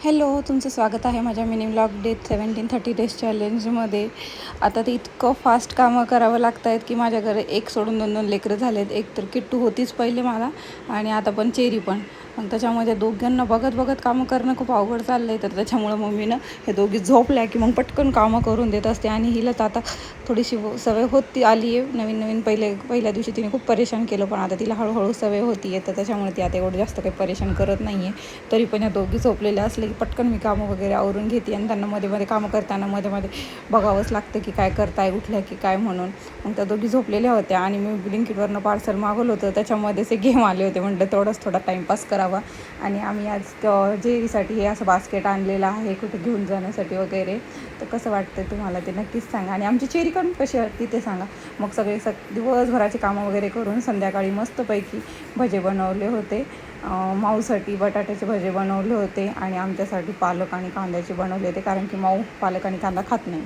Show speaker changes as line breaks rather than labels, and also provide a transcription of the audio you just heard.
Hello, तुमचं स्वागत आहे माझ्या मिनी व्लॉग डे 1730 डेज चॅलेंजमध्ये. आता ते इतकं फास्ट कामं करावं लागत आहेत की माझ्या घरी एक सोडून दोन लेकरं झालेत. एक तर किट्टू होतीच पहिले मला, आणि आता पण चेरी पण. मग त्याच्यामध्ये दोघांना बघत कामं करणं खूप अवघड चाललं आहे. तर त्याच्यामुळं मम्मीनं हे दोघी झोपल्या की मग पटकन कामं करून देत असते. आणि हिला तर आता थोडीशी सवय होती आली आहे. नवीन पहिल्या दिवशी तिने खूप परेशान केलं, पण आता तिला हळूहळू सवय होती आहे. तर त्याच्यामुळे ती आता एवढं जास्त काही परेशान करत नाही आहे. तरी पण या दोघी झोपलेल्या असले की पटकन मी कामं वगैरे आवरून घेते. आणि त्यांना मध्ये कामं करताना मध्ये बघावंच लागतं की काय करताय, उठल्या की काय म्हणून. मग त्या दोघी झोपलेल्या होत्या आणि मी ब्लिंकिटवरनं पार्सल मागवलं होतं. त्याच्यामध्येच एक गेम आले होते. म्हटलं तेवढंच थोडा टाईमपास करावा. आणि आम्ही आज जेरीसाठी हे असं बास्केट आणलेलं आहे कुठे घेऊन जाण्यासाठी वगैरे. तर कसं वाटतं तुम्हाला ते नक्कीच सांगा. आणि आमची चेरी पण कशी वाटते ते सांगा. मग सगळे दिवसभराचे कामं वगैरे करून संध्याकाळी मस्तपैकी भजे बनवले होते. माऊसाठी बटाट्याचे भजे बनवले होते आणि आमच्यासाठी पालक आणि कांद्याचे बनवले होते, कारण की माऊ पालक आणि कांदा खात नाही.